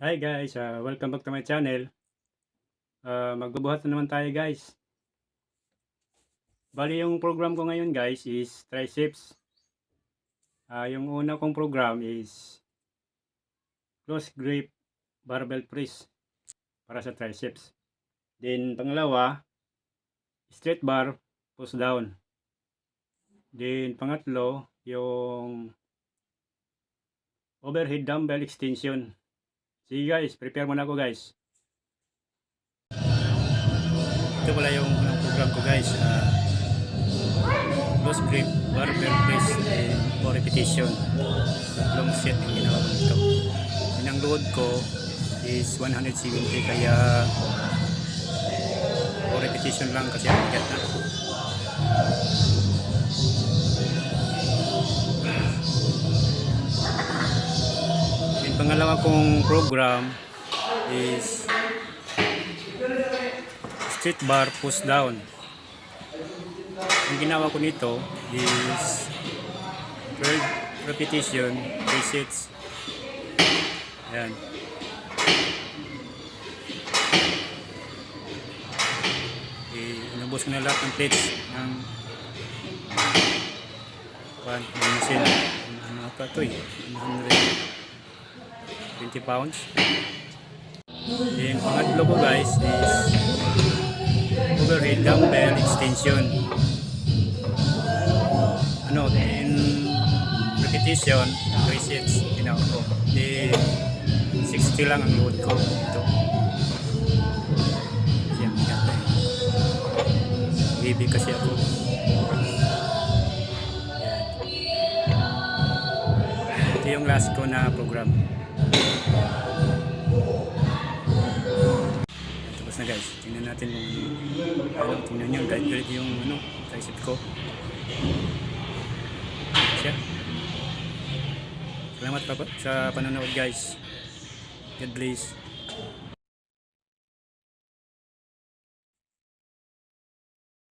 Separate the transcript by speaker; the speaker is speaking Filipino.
Speaker 1: Hi guys, welcome back to my channel. Magbubuhat na naman tayo guys. Bali yung program ko ngayon guys is triceps. Yung una kong program is close grip barbell press para sa triceps. Then pangalawa, straight bar push down. Then pangatlo, yung overhead dumbbell extension. Sige guys, prepare muna ako guys. Ito pala yung unang program ko guys. Close grip barbell press 4 repetition. Long set yung ginawa ko nito. Ang load ko is 170 kaya 4 repetition lang kasi ang bigat na. Yung pangalawa kong program is straight bar push down. Ang ginawa ko nito is 12 repetition, 3 sets. Ayan. Inubos ko na lahat ng plates ng machine. Ano pa ito eh? 120 pounds. Then pangatlo ko guys is overhead dumbbell extension. Ano, in repetition, 3 sets ginawa ko. Then 60 lang ang load ko ito. Yan, yan. Baby kasi ako. Yan. Ito yung last ko na program. Tapos na guys, tingnan natin yung tingnan nyo, guide yung tricep ko. Siya. Salamat pa sa panonood guys. God bless.